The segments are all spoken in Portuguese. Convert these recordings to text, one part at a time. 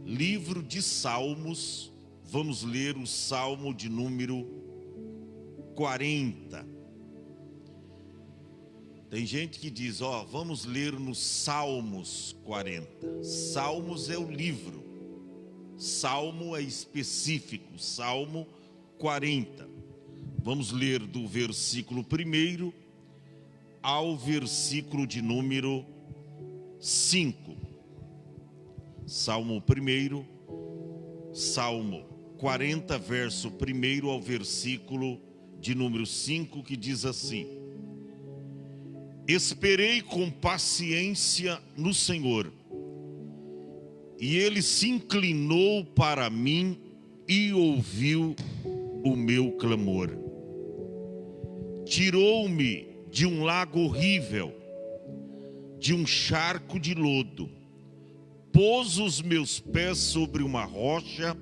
livro de Salmos, vamos ler o Salmo de número 40. Tem gente que diz, vamos ler nos Salmos 40. Salmos é o livro, Salmo é específico, Salmo 40. Vamos ler do versículo 1 ao versículo de número 5. Salmo 1, Salmo 40, verso 1 ao versículo de número 5, que diz assim: Esperei com paciência no Senhor, e Ele se inclinou para mim e ouviu o meu clamor. Tirou-me de um lago horrível, de um charco de lodo, pôs os meus pés sobre uma rocha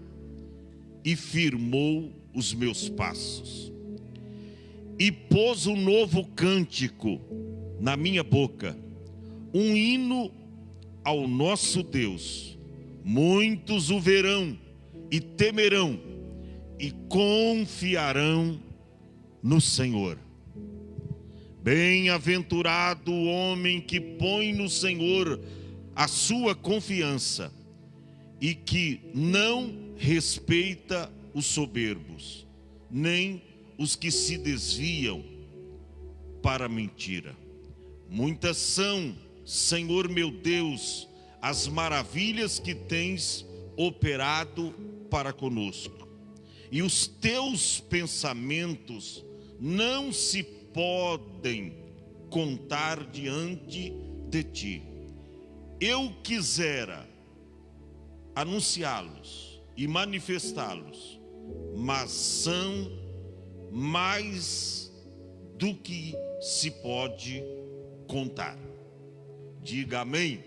e firmou os meus passos. E pôs um novo cântico na minha boca, um hino ao nosso Deus. Muitos o verão e temerão e confiarão no Senhor. Bem-aventurado o homem que põe no Senhor a sua confiança e que não respeita os soberbos, nem os que se desviam para a mentira. Muitas são, Senhor meu Deus, as maravilhas que tens operado para conosco, e os teus pensamentos não se podem contar diante de ti. Eu quisera anunciá-los e manifestá-los, mas são mais do que se pode contar. Diga amém.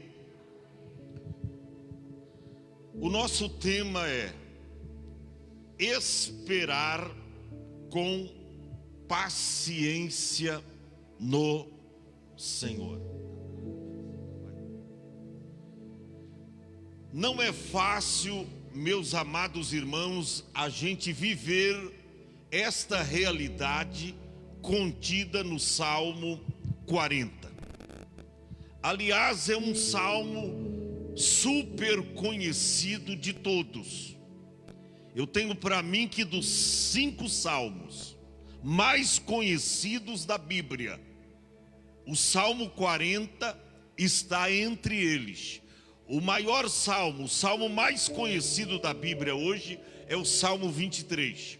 O nosso tema é esperar com paciência no Senhor. Não é fácil, meus amados irmãos, a gente viver esta realidade contida no Salmo 40. Aliás, é um salmo super conhecido de todos. Eu tenho para mim que dos 5 salmos mais conhecidos da Bíblia, o Salmo 40 está entre eles. O maior salmo, o salmo mais conhecido da Bíblia hoje é o Salmo 23.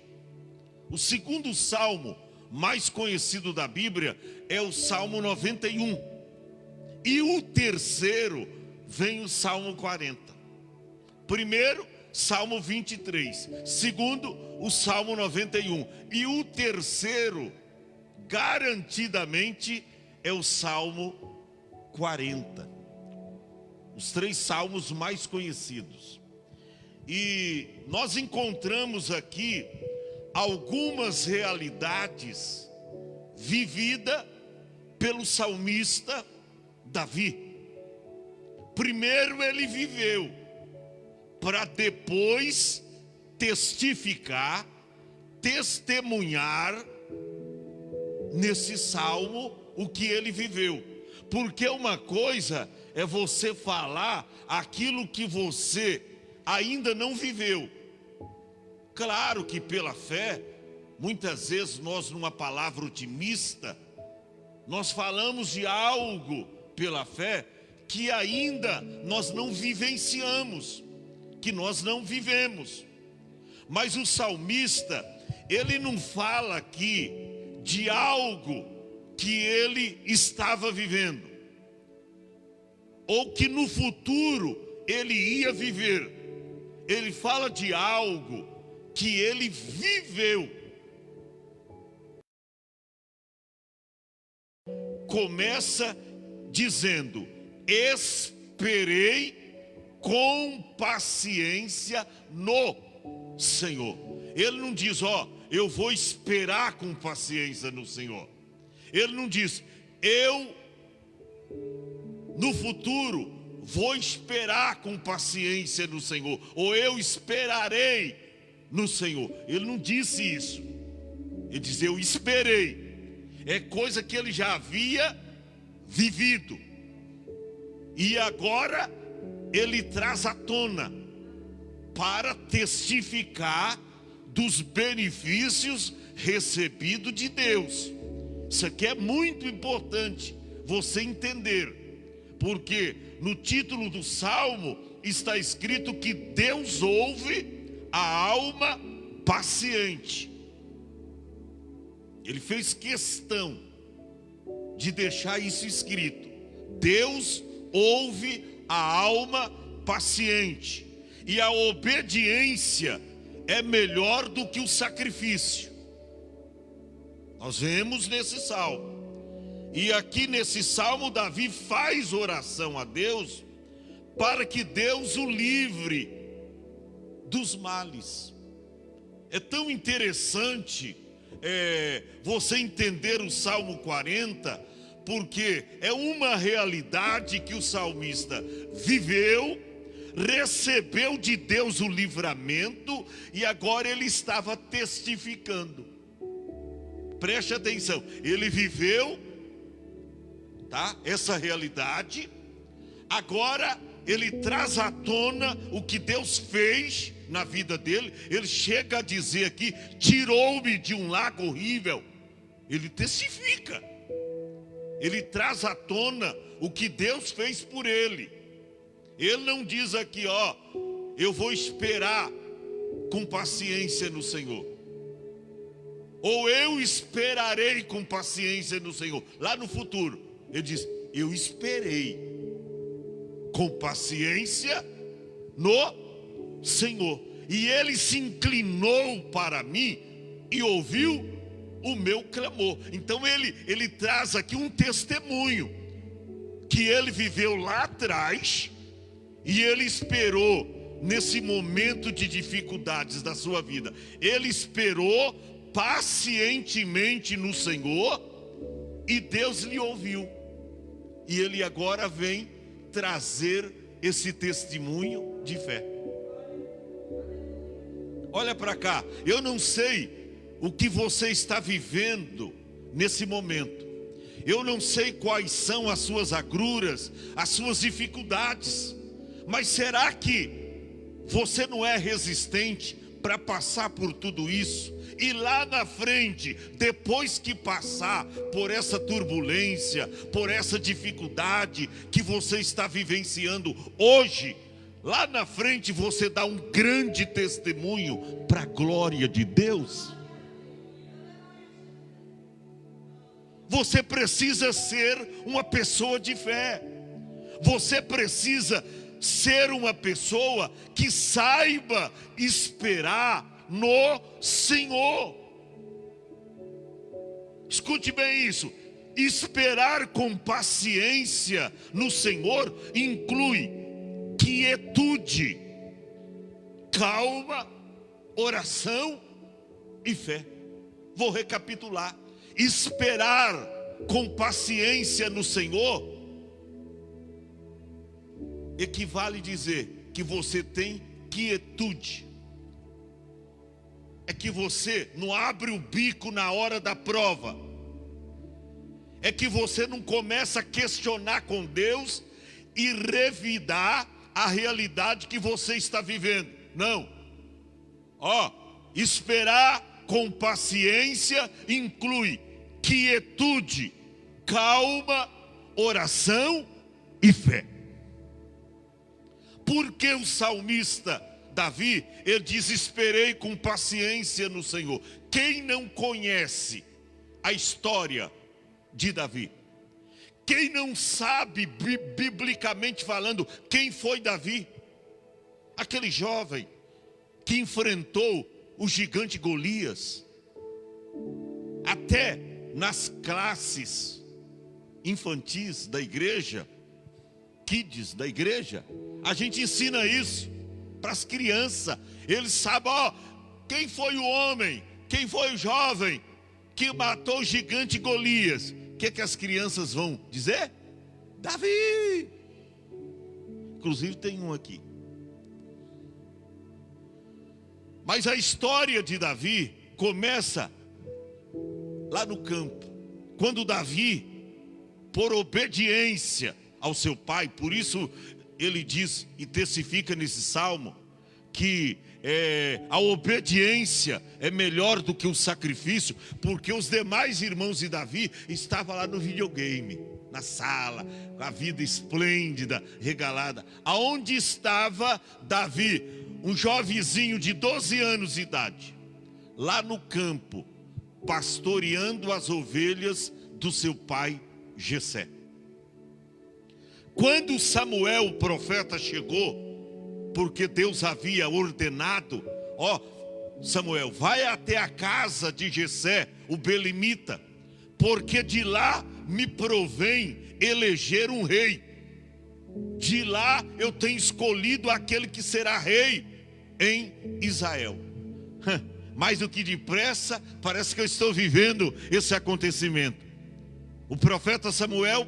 O segundo salmo mais conhecido da Bíblia é o Salmo 91. E o terceiro vem o Salmo 40. Primeiro, Salmo 23. Segundo, o Salmo 91. E o terceiro, garantidamente, é o Salmo 40. Os 3 salmos mais conhecidos. E nós encontramos aqui algumas realidades vividas pelo salmista Davi. Primeiro ele viveu, para depois testificar, testemunhar nesse salmo o que ele viveu. Porque uma coisa é você falar aquilo que você ainda não viveu. Claro que pela fé, muitas vezes nós, numa palavra otimista, nós falamos de algo pela fé que ainda nós não vivenciamos, que nós não vivemos. Mas o salmista, ele não fala aqui de algo que ele estava vivendo, ou que no futuro ele ia viver. Ele fala de algo que ele viveu. Começa dizendo: esperei com paciência no Senhor. Ele não diz, eu vou esperar com paciência no Senhor. Ele não diz, eu no futuro vou esperar com paciência no Senhor, ou eu esperarei no Senhor. Ele não disse isso. Ele diz: eu esperei. É coisa que ele já havia vivido. E agora ele traz à tona para testificar dos benefícios recebidos de Deus. Isso aqui é muito importante você entender, porque no título do Salmo está escrito que Deus ouve a alma paciente. Ele fez questão de deixar isso escrito: Deus ouve a alma paciente, e a obediência é melhor do que o sacrifício. Nós vemos nesse salmo. E aqui nesse salmo, Davi faz oração a Deus para que Deus o livre dos males. É tão interessante você entender o Salmo 40, porque é uma realidade que o salmista viveu, recebeu de Deus o livramento, e agora ele estava testificando. Preste atenção, ele viveu, essa realidade, agora ele traz à tona o que Deus fez na vida dele. Ele chega a dizer aqui: tirou-me de um lago horrível. Ele testifica, ele traz à tona o que Deus fez por ele. Ele não diz aqui: eu vou esperar com paciência no Senhor, ou eu esperarei com paciência no Senhor, lá no futuro. Ele diz: eu esperei com paciência no Senhor, e Ele se inclinou para mim e ouviu o meu clamor. Então ele traz aqui um testemunho que ele viveu lá atrás, e ele esperou nesse momento de dificuldades da sua vida. Ele esperou pacientemente no Senhor, e Deus lhe ouviu. E ele agora vem trazer esse testemunho de fé. Olha para cá, eu não sei o que você está vivendo nesse momento. Eu não sei quais são as suas agruras, as suas dificuldades. Mas será que você não é resistente para passar por tudo isso? E lá na frente, depois que passar por essa turbulência, por essa dificuldade que você está vivenciando hoje, lá na frente você dá um grande testemunho para a glória de Deus. Você precisa ser uma pessoa de fé. Você precisa ser uma pessoa que saiba esperar no Senhor. Escute bem isso: esperar com paciência no Senhor inclui quietude, calma, oração e fé. Vou recapitular: esperar com paciência no Senhor equivale dizer que você tem quietude. É que você não abre o bico na hora da prova. É que você não começa a questionar com Deus e revidar a realidade que você está vivendo. Não. Esperar com paciência inclui quietude, calma, oração e fé. Porque o salmista Davi, ele diz: esperei com paciência no Senhor. Quem não conhece a história de Davi? Quem não sabe, biblicamente falando, quem foi Davi? Aquele jovem que enfrentou o gigante Golias. Até nas classes infantis da igreja, kids da igreja, a gente ensina isso para as crianças. Eles sabem, quem foi o homem, quem foi o jovem que matou o gigante Golias. O que as crianças vão dizer? Davi. Inclusive tem um aqui. Mas a história de Davi começa lá no campo. Quando Davi, por obediência ao seu pai, por isso ele diz e testifica nesse salmo, que a obediência é melhor do que o sacrifício, porque os demais irmãos de Davi estavam lá no videogame, na sala, com a vida esplêndida, regalada. Aonde estava Davi, um jovenzinho de 12 anos de idade? Lá no campo, pastoreando as ovelhas do seu pai Jessé. Quando Samuel, o profeta, chegou, porque Deus havia ordenado, Samuel, vai até a casa de Jessé, o belemita, porque de lá me provém eleger um rei. De lá eu tenho escolhido aquele que será rei em Israel. Mais do que depressa, parece que eu estou vivendo esse acontecimento. O profeta Samuel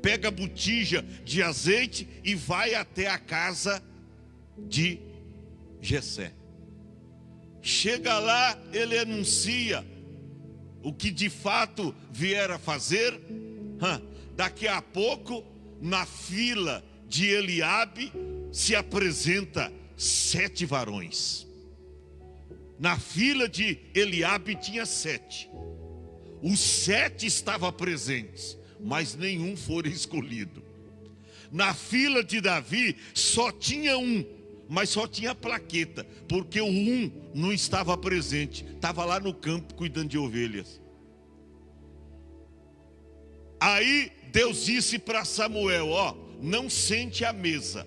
pega a botija de azeite e vai até a casa de Jessé. Chega lá, ele anuncia o que de fato vier a fazer. Daqui a pouco, na fila de Eliabe, se apresenta 7 varões. Na fila de Eliabe tinha 7. Os 7 estavam presentes, mas nenhum foi escolhido. Na fila de Davi só tinha um, mas só tinha plaqueta, porque o um não estava presente, estava lá no campo cuidando de ovelhas. Aí Deus disse para Samuel, não sente à mesa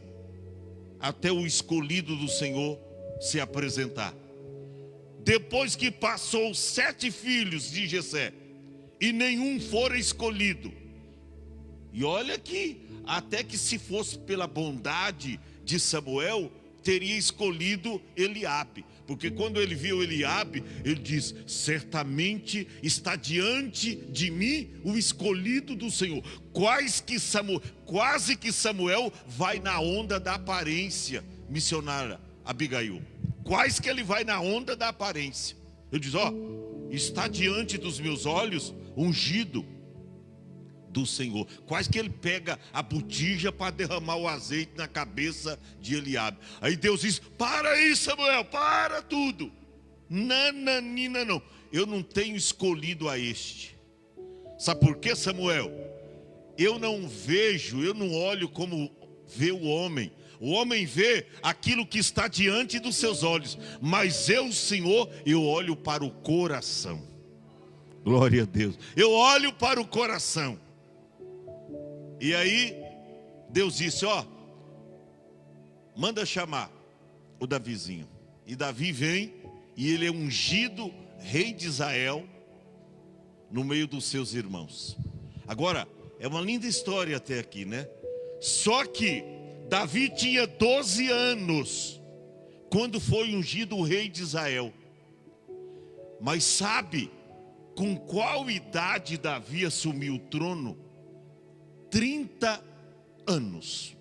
até o escolhido do Senhor se apresentar. Depois que passou 7 filhos de Jessé e nenhum fora escolhido, e olha que até que se fosse pela bondade de Samuel, teria escolhido Eliabe, porque quando ele viu Eliabe, ele diz, certamente está diante de mim o escolhido do Senhor. Quase que Samuel vai na onda da aparência, missionária Abigail. Quase que ele vai na onda da aparência. Ele diz, está diante dos meus olhos ungido do Senhor. Quase que ele pega a botija para derramar o azeite na cabeça de Eliabe. Aí Deus diz, para aí Samuel, para tudo. Nananina não, eu não tenho escolhido a este. Sabe por quê, Samuel? Eu não olho como vê o homem. O homem vê aquilo que está diante dos seus olhos, mas eu, Senhor, eu olho para o coração. Glória a Deus. Eu olho para o coração. E aí, Deus disse, manda chamar o Davizinho. E Davi vem, e ele é ungido rei de Israel, no meio dos seus irmãos. Agora, é uma linda história até aqui, né? Só que Davi tinha 12 anos, quando foi ungido o rei de Israel. Mas sabe com qual idade Davi assumiu o trono? 30 anos.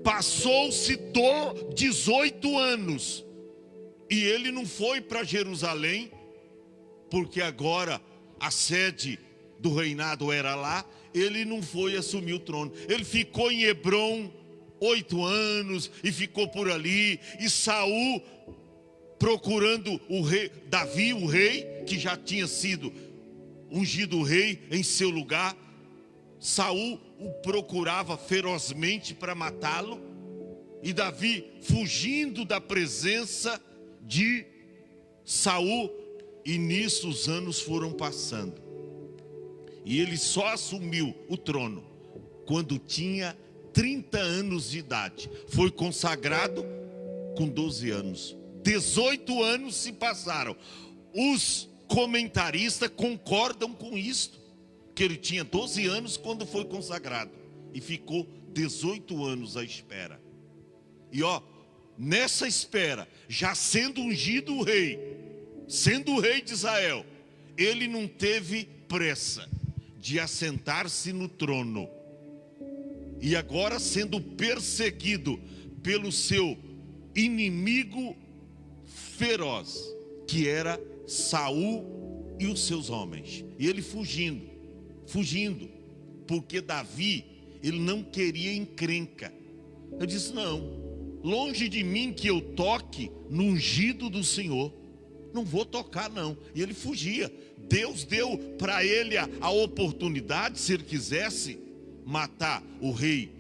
Passou-se 18 anos e ele não foi para Jerusalém, porque agora a sede do reinado era lá. Ele não foi assumir o trono. Ele ficou em Hebrom 8 anos e ficou por ali. E Saul procurando o rei, Davi, o rei, que já tinha sido ungido rei em seu lugar. Saul o procurava ferozmente para matá-lo, e Davi fugindo da presença de Saul, e nisso os anos foram passando. E ele só assumiu o trono quando tinha 30 anos de idade. Foi consagrado com 12 anos. 18 anos se passaram. Os comentaristas concordam com isto, que ele tinha 12 anos quando foi consagrado e ficou 18 anos à espera. E nessa espera, já sendo ungido o rei, sendo o rei de Israel, ele não teve pressa de assentar-se no trono. e agora sendo perseguido pelo seu inimigo feroz, que era Saul e os seus homens. E ele fugindo, porque Davi, ele não queria encrenca. Eu disse: não, longe de mim que eu toque no ungido do Senhor, não vou tocar não. E ele fugia. Deus deu para ele a oportunidade. Se ele quisesse matar o rei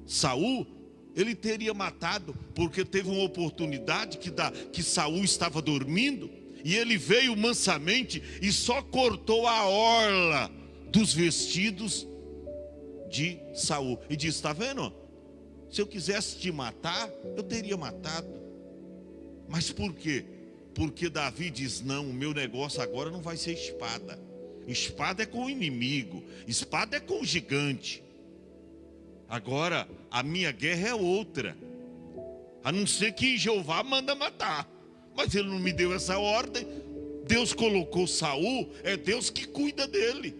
Saul, ele teria matado, porque teve uma oportunidade que Saul estava dormindo, e ele veio mansamente e só cortou a orla dos vestidos de Saul e disse: está vendo? Se eu quisesse te matar, eu teria matado. Mas por quê? Porque Davi diz: não, o meu negócio agora não vai ser espada. Espada é com o inimigo, espada é com o gigante. Agora a minha guerra é outra. A não ser que Jeová manda matar. Mas ele não me deu essa ordem. Deus colocou Saul, é Deus que cuida dele.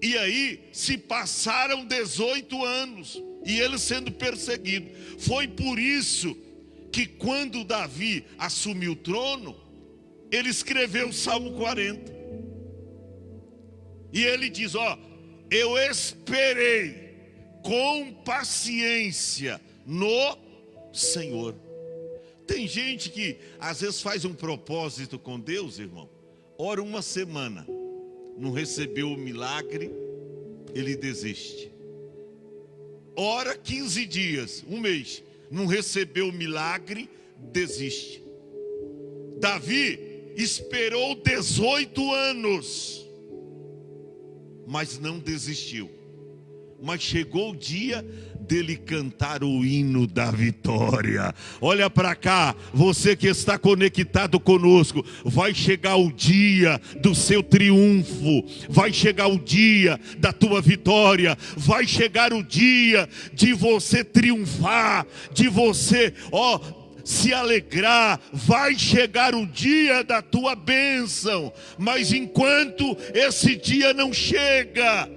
E aí se passaram 18 anos e ele sendo perseguido. Foi por isso que quando Davi assumiu o trono, ele escreveu o Salmo 40. E ele diz: ó, eu esperei com paciência no Senhor. Tem gente que às vezes faz um propósito com Deus, irmão, ora uma semana, não recebeu o milagre, ele desiste. Ora 15 dias, um mês, não recebeu o milagre, desiste. Davi esperou 18 anos, mas não desistiu. Mas chegou o dia dele cantar o hino da vitória. Olha para cá, você que está conectado conosco, vai chegar o dia do seu triunfo, vai chegar o dia da tua vitória, vai chegar o dia de você triunfar, de você, se alegrar, vai chegar o dia da tua bênção. Mas enquanto esse dia não chega,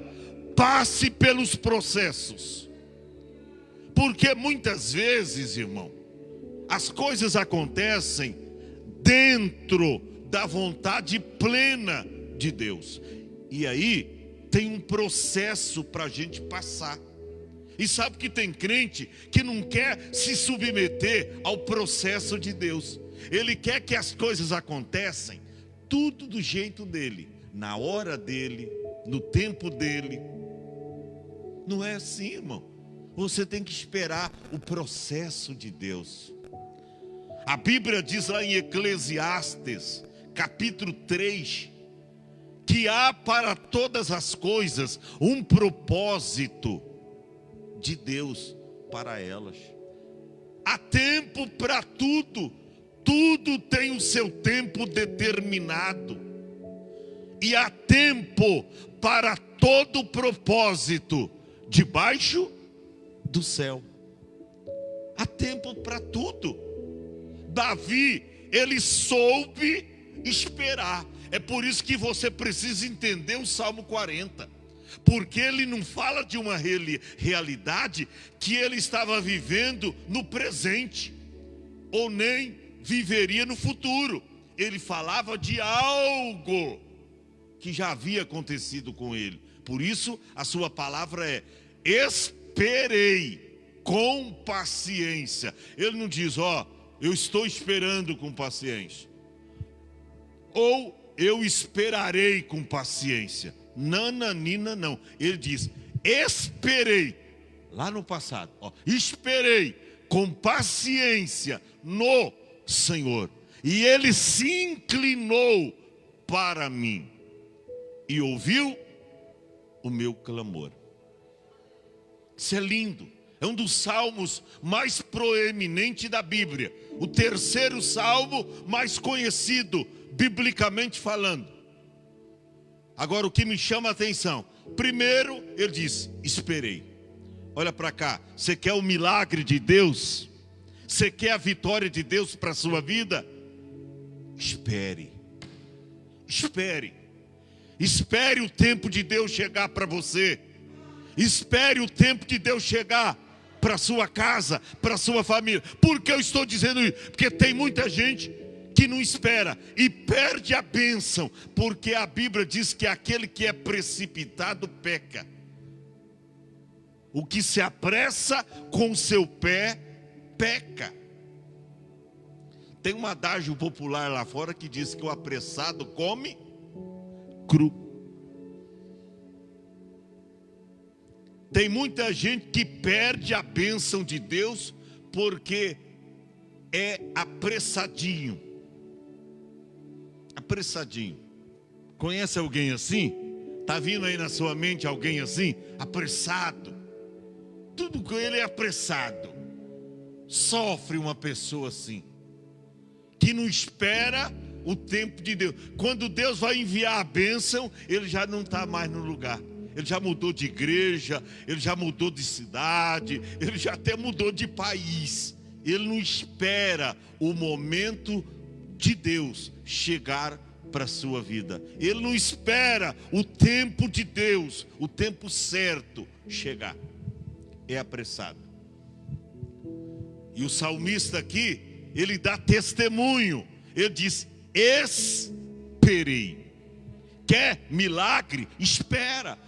passe pelos processos. Porque muitas vezes, irmão, as coisas acontecem dentro da vontade plena de Deus. E aí tem um processo para a gente passar. E sabe que tem crente que não quer se submeter ao processo de Deus. Ele quer que as coisas aconteçam tudo do jeito dele, na hora dele, no tempo dele. Não é assim, irmão. Você tem que esperar o processo de Deus. A Bíblia diz lá em Eclesiastes, capítulo 3, que há para todas as coisas um propósito de Deus para elas. Há tempo para tudo. Tudo tem o seu tempo determinado. E há tempo para todo propósito debaixo do céu. Há tempo para tudo. Davi, ele soube esperar. É por isso que você precisa entender o Salmo 40. Porque ele não fala de uma realidade que ele estava vivendo no presente, ou nem viveria no futuro. Ele falava de algo que já havia acontecido com ele. Por isso a sua palavra é: esperei com paciência. Ele não diz: eu estou esperando com paciência, ou eu esperarei com paciência. Nananina não. Ele diz: esperei. Lá no passado, esperei com paciência no Senhor, e ele se inclinou para mim e ouviu o meu clamor. Isso é lindo. É um dos salmos mais proeminentes da Bíblia. O terceiro salmo mais conhecido, biblicamente falando. Agora, o que me chama a atenção: primeiro, ele diz: esperei. Olha para cá. Você quer o milagre de Deus? Você quer a vitória de Deus para a sua vida? Espere. Espere. Espere o tempo de Deus chegar para você. Espere o tempo de Deus chegar para sua casa, para sua família. Por que eu estou dizendo isso? Porque tem muita gente que não espera e perde a bênção, porque a Bíblia diz que aquele que é precipitado peca. O que se apressa com o seu pé, peca. Tem um adágio popular lá fora que diz que o apressado come cru. Tem muita gente que perde a bênção de Deus porque é apressadinho. Apressadinho. Conhece alguém assim? Está vindo aí na sua mente alguém assim? Apressado. Tudo com ele é apressado. Sofre uma pessoa assim, que não espera o tempo de Deus. Quando Deus vai enviar a bênção, ele já não está mais no lugar. Ele já mudou de igreja, ele já mudou de cidade, ele já até mudou de país. Ele não espera o momento de Deus chegar para a sua vida. Ele não espera o tempo de Deus, o tempo certo chegar. É apressado. E o salmista aqui, ele dá testemunho. Ele diz: esperei. Quer milagre? Espera.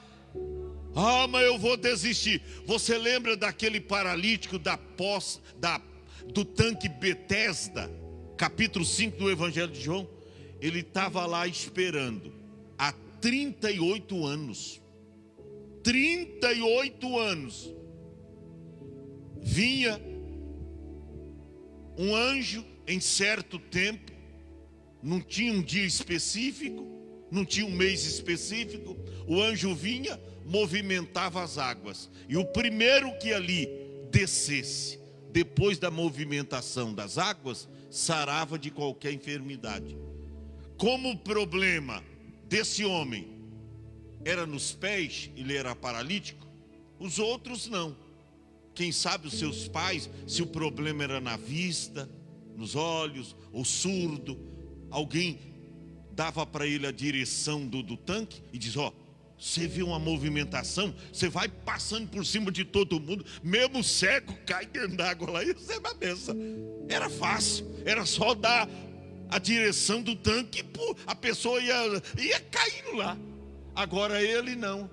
Ah, mas eu vou desistir. Você lembra daquele paralítico do tanque Betesda, capítulo 5 do Evangelho de João? Ele estava lá esperando há 38 anos. 38 anos. Vinha um anjo em certo tempo, não tinha um dia específico, não tinha um mês específico. O anjo vinha, movimentava as águas, e o primeiro que ali descesse, depois da movimentação das águas, sarava de qualquer enfermidade. Como o problema desse homem era nos pés, ele era paralítico, os outros não. Quem sabe os seus pais, se o problema era na vista, nos olhos, ou surdo, alguém dava para ele a direção do tanque e diz: ó, você vê uma movimentação, você vai passando por cima de todo mundo, mesmo cego cai dentro d'água lá e recebe a benção. Era fácil, era só dar a direção do tanque, a pessoa ia caindo lá. Agora ele não,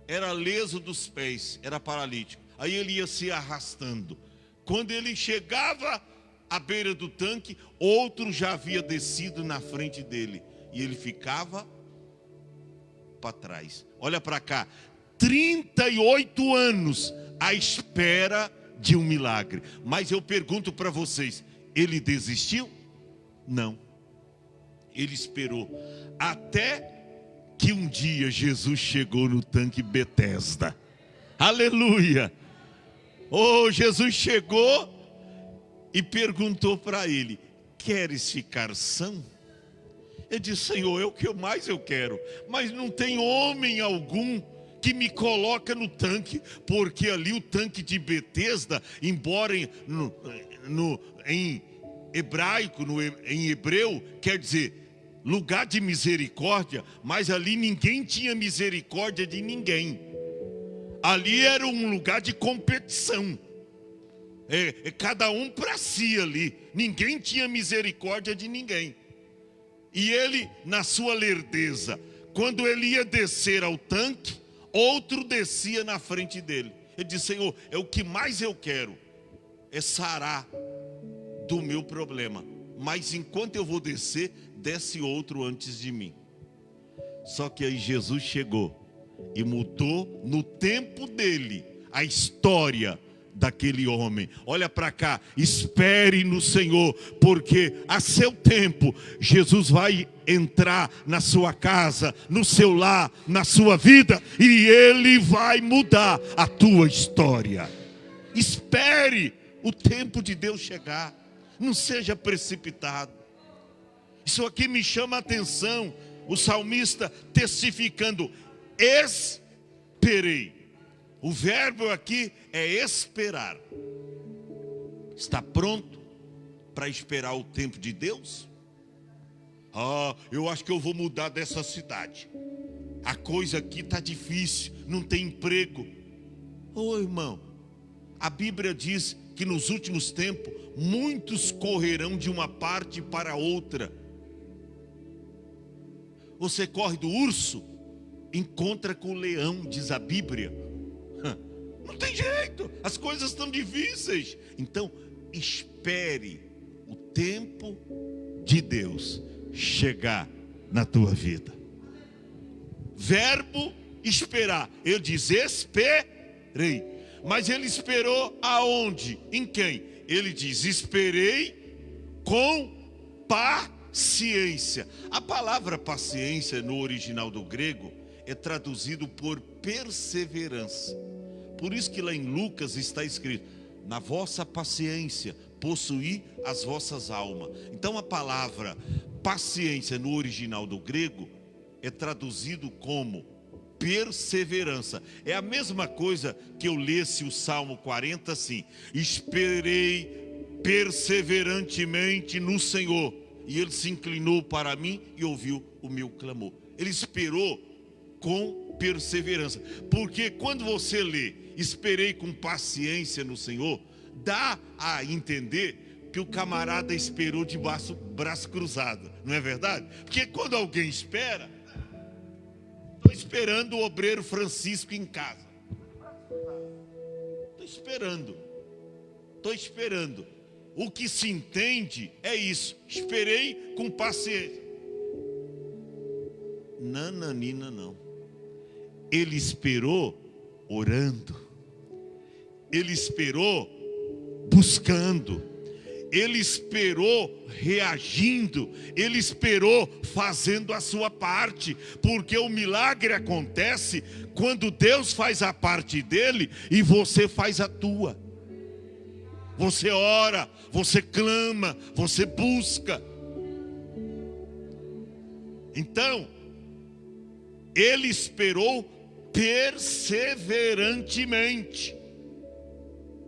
era leso dos pés, era paralítico. Aí ele ia se arrastando. Quando ele chegava à beira do tanque, outro já havia descido na frente dele, e ele ficava para trás. Olha para cá, 38 anos à espera de um milagre. Mas eu pergunto para vocês, ele desistiu? Não. Ele esperou até que um dia Jesus chegou no tanque Betesda. Aleluia! Oh, Jesus chegou e perguntou para ele: queres ficar são? Ele disse: Senhor, é o que mais eu quero, mas não tem homem algum que me coloca no tanque, porque ali o tanque de Betesda, embora em hebraico, em hebreu, quer dizer lugar de misericórdia, mas ali ninguém tinha misericórdia de ninguém. Ali era um lugar de competição. Cada um para si ali. Ninguém tinha misericórdia de ninguém. E ele, na sua lerdeza, quando ele ia descer ao tanque, outro descia na frente dele. Ele disse: Senhor, é o que mais eu quero, é sarar do meu problema. Mas enquanto eu vou descer, desce outro antes de mim. Só que aí Jesus chegou e mudou no tempo dele a história daquele homem. Olha para cá, espere no Senhor, porque a seu tempo Jesus vai entrar na sua casa, no seu lar, na sua vida, e ele vai mudar a tua história. Espere o tempo de Deus chegar, não seja precipitado. Isso aqui me chama a atenção, o salmista testificando: esperei. O verbo aqui é esperar. Está pronto para esperar o tempo de Deus? Ah, eu acho que eu vou mudar dessa cidade. a coisa aqui está difícil, não tem emprego. Ô irmão, a Bíblia diz que nos últimos tempos, muitos correrão de uma parte para outra. Você corre do urso, encontra com o leão, diz a Bíblia. Não tem jeito, as coisas estão difíceis. Então, espere o tempo de Deus chegar na tua vida. Verbo esperar. Ele diz esperei. Mas ele esperou aonde? Em quem? Ele diz esperei com paciência. A palavra paciência no original do grego é traduzido por perseverança. Por isso que lá em Lucas está escrito: na vossa paciência possuí as vossas almas. Então a palavra paciência no original do grego é traduzido como perseverança. É a mesma coisa que eu lesse o Salmo 40 assim: esperei perseverantemente no Senhor, e Ele se inclinou para mim e ouviu o meu clamor. Ele esperou com perseverança, porque quando você lê esperei com paciência no Senhor, dá a entender que o camarada esperou de braço cruzado, não é verdade? Porque quando alguém espera, estou esperando o obreiro Francisco em casa, estou esperando. O que se entende é isso: esperei com paciência. Nananina não. Ele esperou orando, ele esperou buscando, ele esperou reagindo, ele esperou fazendo a sua parte, porque o milagre acontece quando Deus faz a parte dele e você faz a tua. Você ora, você clama, você busca. Então, ele esperou perseverantemente.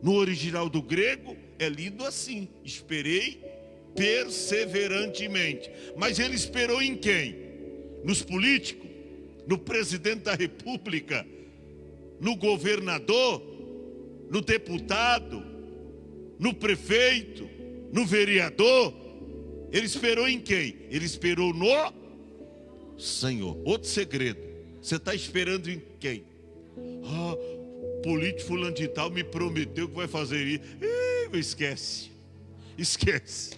No original do grego é lido assim: esperei perseverantemente. Mas ele esperou em quem? Nos políticos? No presidente da república? No governador? No deputado? No prefeito? No vereador? Ele esperou em quem? Ele esperou no Senhor. Outro segredo: você está esperando em quem? Político fulano de tal me prometeu que vai fazer isso. Esquece.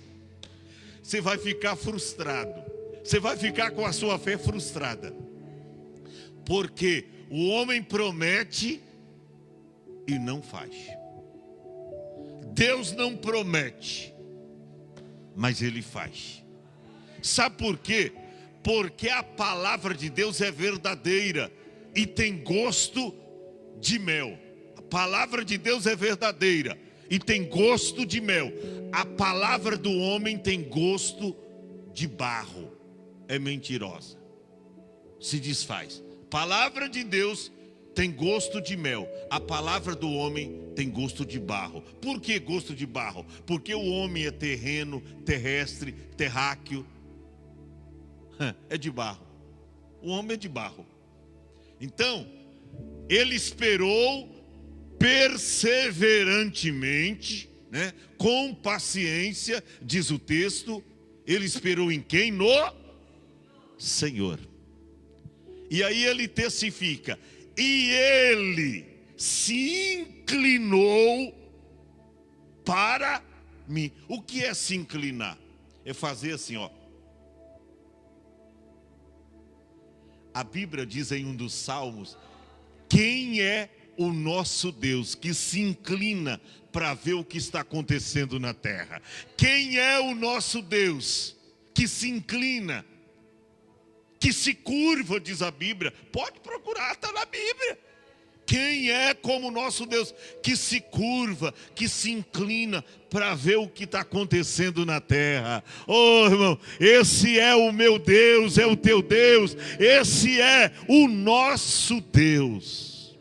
Você vai ficar frustrado. Você vai ficar com a sua fé frustrada. Porque o homem promete e não faz. Deus não promete, mas Ele faz. Sabe por quê? Porque a palavra de Deus é verdadeira e tem gosto de mel. A palavra de Deus é verdadeira e tem gosto de mel. A palavra do homem tem gosto de barro, é mentirosa, se desfaz. A palavra de Deus tem gosto de mel, a palavra do homem tem gosto de barro. Por que gosto de barro? Porque o homem é terreno, terrestre, terráqueo, é de barro. O homem é de barro. Então, ele esperou perseverantemente, né? Com paciência, diz o texto. Ele esperou em quem? No Senhor. E aí ele testifica: e ele se inclinou para mim. O que é se inclinar? É fazer assim, ó. A Bíblia diz em um dos salmos: quem é o nosso Deus que se inclina para ver o que está acontecendo na terra? Quem é o nosso Deus que se inclina, que se curva, diz a Bíblia? Pode procurar, está na Bíblia. Quem é como o nosso Deus que se curva, que se inclina para ver o que está acontecendo na terra? Oh, irmão, esse é o meu Deus, é o teu Deus, esse é o nosso Deus.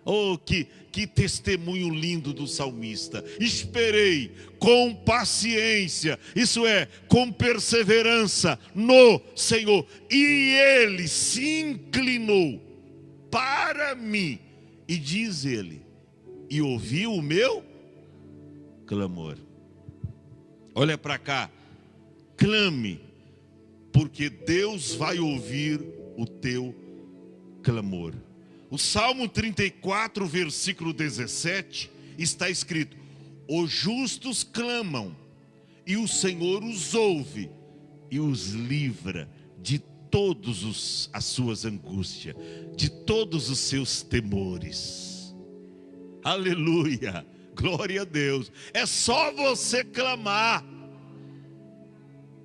Oh, que que testemunho lindo do salmista. Esperei com paciência, isso é, com perseverança no Senhor. E Ele se inclinou para mim. E diz ele, e ouviu o meu clamor. Olha para cá, clame, porque Deus vai ouvir o teu clamor. O Salmo 34, versículo 17, está escrito: os justos clamam, e o Senhor os ouve, e os livra de todas as suas angústias, de todos os seus temores. Aleluia, glória a Deus. É só você clamar.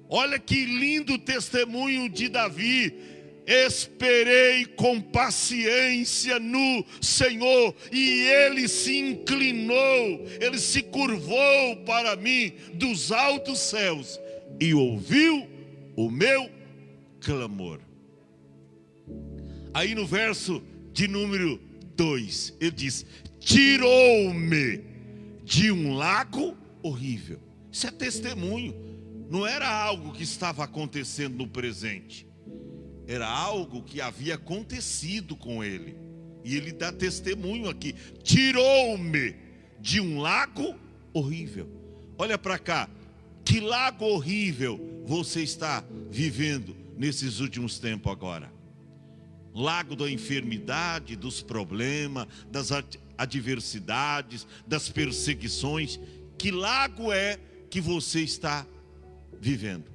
Olha que lindo testemunho de Davi. Esperei com paciência no Senhor, e Ele se inclinou, Ele se curvou para mim dos altos céus, e ouviu o meu clamor. Aí no verso de número 2, ele diz: tirou-me de um lago horrível. Isso é testemunho. Não era algo que estava acontecendo no presente, era algo que havia acontecido com ele. E ele dá testemunho aqui: tirou-me de um lago horrível. Olha para cá, que lago horrível você está vivendo nesses últimos tempos agora? Lago da enfermidade, dos problemas, das adversidades, das perseguições. Que lago é que você está vivendo?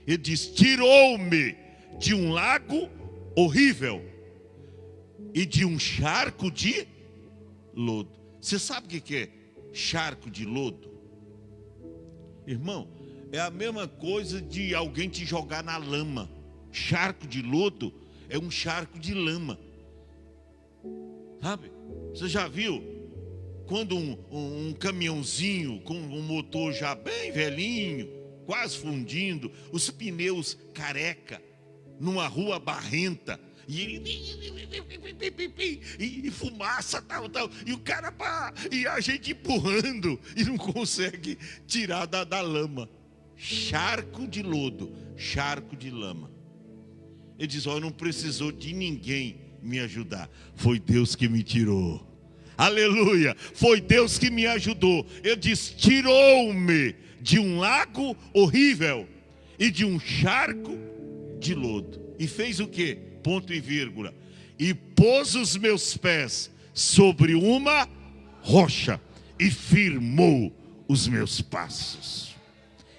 Ele diz: tirou-me de um lago horrível e de um charco de lodo. Você sabe o que é charco de lodo? Irmão, é a mesma coisa de alguém te jogar na lama. Charco de lodo é um charco de lama. Sabe? Você já viu quando um caminhãozinho com um motor já bem velhinho, quase fundindo, os pneus careca, numa rua barrenta, e fumaça, tal, e o cara, e a gente empurrando, e não consegue tirar da lama. Charco de lodo, charco de lama. Ele diz: não precisou de ninguém me ajudar, foi Deus que me tirou. Aleluia, foi Deus que me ajudou. Ele diz: tirou-me de um lago horrível e de um charco de lodo. E fez o quê? Ponto e vírgula. E pôs os meus pés sobre uma rocha e firmou os meus passos.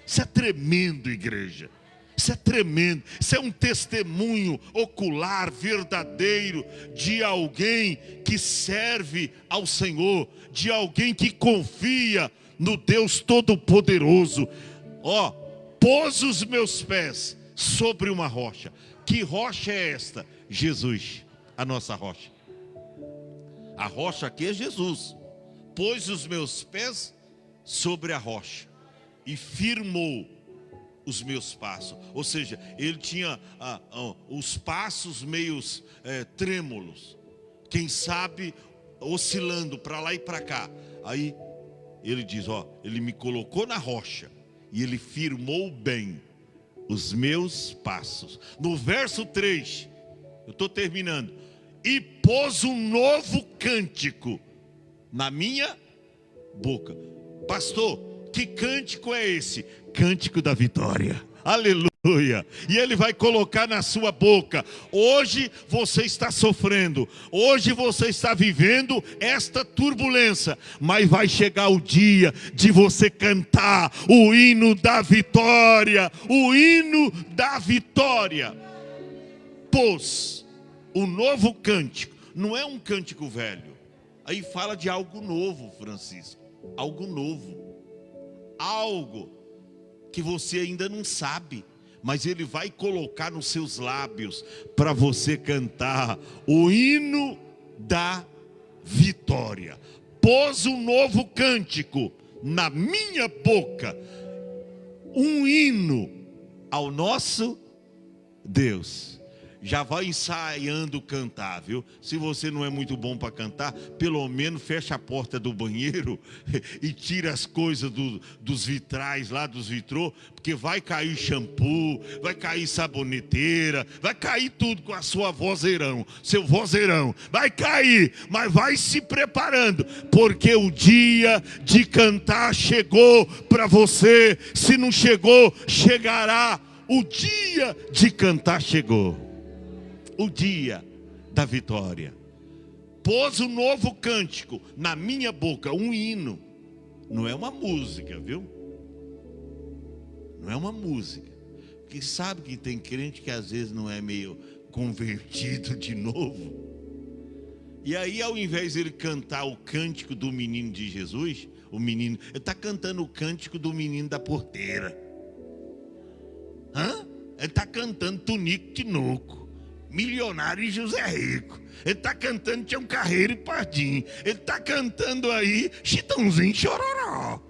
Isso é tremendo, igreja. Isso é tremendo. Isso é um testemunho ocular, verdadeiro, de alguém que serve ao Senhor, de alguém que confia no Deus Todo-Poderoso. Pôs os meus pés sobre uma rocha. Que rocha é esta? Jesus, a nossa rocha. A rocha aqui é Jesus. Pôs os meus pés sobre a rocha e firmou os meus passos. Ou seja, ele tinha os passos meios trêmulos, quem sabe oscilando para lá e para cá. Aí ele diz: ele me colocou na rocha e ele firmou bem os meus passos. No verso 3, eu estou terminando: e pôs um novo cântico na minha boca. Pastor, que cântico é esse? Cântico da vitória. Aleluia. E ele vai colocar na sua boca. Hoje você está sofrendo, hoje você está vivendo esta turbulência, mas vai chegar o dia de você cantar o hino da vitória. O hino da vitória. Pôs um novo cântico. Não é um cântico velho. Aí fala de algo novo, Francisco. Algo novo. Algo que você ainda não sabe, mas ele vai colocar nos seus lábios para você cantar o hino da vitória. Pôs um novo cântico na minha boca, um hino ao nosso Deus. já vai ensaiando cantar, viu? Se você não é muito bom para cantar, pelo menos fecha a porta do banheiro e tira as coisas dos vitrais lá, dos vitrô, porque vai cair shampoo, vai cair saboneteira, vai cair tudo com a sua vozeirão, seu vozeirão, vai cair, mas vai se preparando, porque o dia de cantar chegou para você. Se não chegou, chegará. O dia de cantar chegou. O dia da vitória. Pôs um novo cântico na minha boca, um hino. Não é uma música, viu? Não é uma música. Porque sabe que tem crente que às vezes não é meio convertido de novo. E aí, ao invés de ele cantar o cântico do menino de Jesus, o menino, ele está cantando o cântico do menino da porteira. Ele está cantando Tunico Tinoco, Milionário e José Rico. Ele está cantando Tião Carreiro e Pardim. Ele está cantando aí Chitãozinho e Chororó.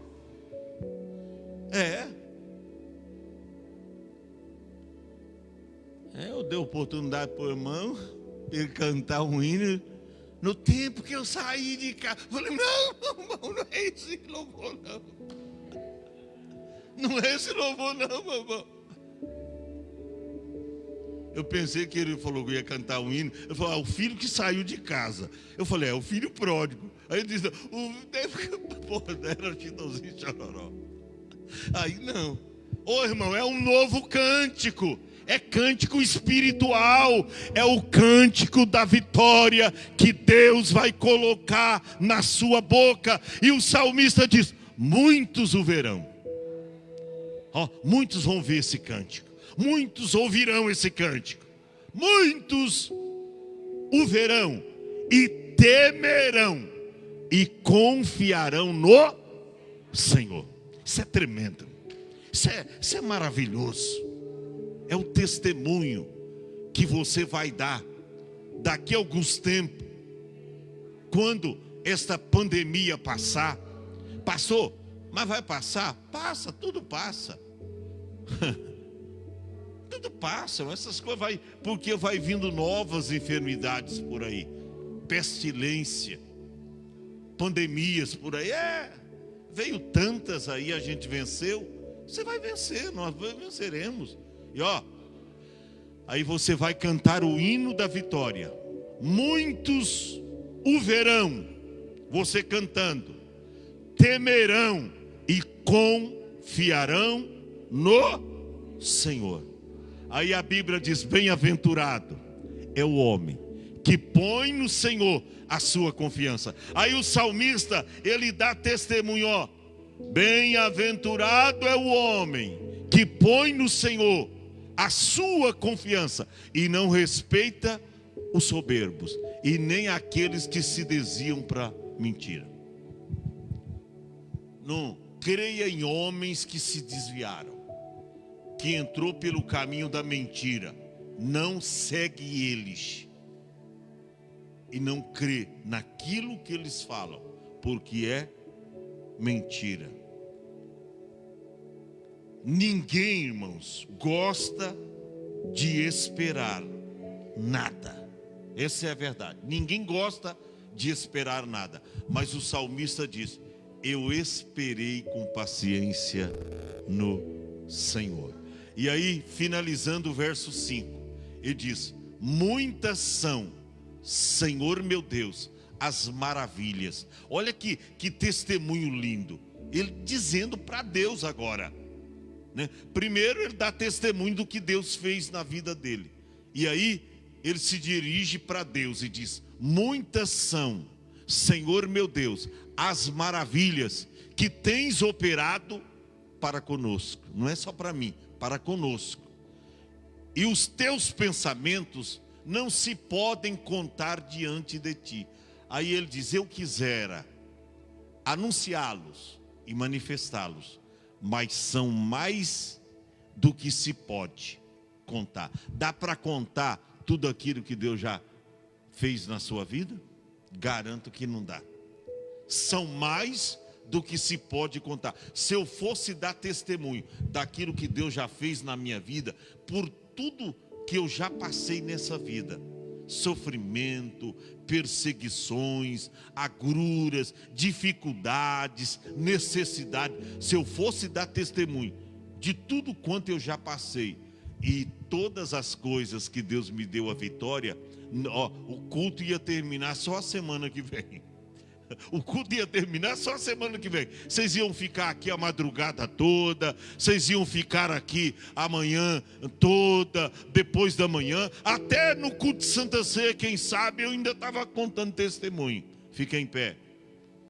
Eu dei oportunidade para o irmão ele cantar um hino. No tempo que eu saí de casa, falei, não é esse louvor não. Não é esse louvor não, mamãe. Eu pensei que ele falou que ia cantar um hino. Eu falei, o filho que saiu de casa. Eu falei, o filho pródigo. Aí ele disse, era o Chitãozinho e Chororó. Aí não. Irmão, é um novo cântico. É cântico espiritual. É o cântico da vitória que Deus vai colocar na sua boca. E o salmista diz, muitos o verão. Muitos vão ver esse cântico. Muitos ouvirão esse cântico. Muitos o verão e temerão e confiarão no Senhor. Isso é tremendo. Isso é maravilhoso. É o testemunho que você vai dar daqui a alguns tempos, quando esta pandemia passar. Passou, mas vai passar? Passa, tudo passa. Tudo passa, essas coisas vai, porque vai vindo novas enfermidades por aí, pestilência, pandemias por aí, veio tantas aí, a gente venceu. Você vai vencer, nós venceremos. E aí você vai cantar o hino da vitória. Muitos o verão, você cantando, temerão e confiarão no Senhor. Aí a Bíblia diz, bem-aventurado é o homem que põe no Senhor a sua confiança. Aí o salmista, ele dá testemunho, bem-aventurado é o homem que põe no Senhor a sua confiança e não respeita os soberbos e nem aqueles que se desviam para mentira. Não creia em homens que se desviaram, que entrou pelo caminho da mentira. Não segue eles e não crê naquilo que eles falam, porque é mentira. Ninguém, irmãos, gosta de esperar nada. Essa é a verdade. Ninguém gosta de esperar nada. Mas o salmista diz, eu esperei com paciência no Senhor. E aí, finalizando o verso 5, ele diz, muitas são, Senhor meu Deus, as maravilhas. Olha que testemunho lindo. Ele dizendo para Deus agora, né? Primeiro ele dá testemunho do que Deus fez na vida dele. E aí ele se dirige para Deus e diz, muitas são, Senhor meu Deus, as maravilhas que tens operado para conosco. Não é só para mim, para conosco. E os teus pensamentos não se podem contar diante de ti. Aí ele diz, eu quisera anunciá-los e manifestá-los, mas são mais do que se pode contar. Dá para contar tudo aquilo que Deus já fez na sua vida? Garanto que não dá. São mais do que se pode contar. Se eu fosse dar testemunho daquilo que Deus já fez na minha vida, por tudo que eu já passei nessa vida. Sofrimento, perseguições, agruras, dificuldades, necessidade. Se eu fosse dar testemunho de tudo quanto eu já passei e todas as coisas que Deus me deu a vitória, ó, o culto ia terminar só a semana que vem. O culto ia terminar só a semana que vem. Vocês iam ficar aqui a madrugada toda, vocês iam ficar aqui amanhã toda, depois da manhã, até no culto de Santa Ceia, quem sabe eu ainda estava contando testemunho. Fica em pé.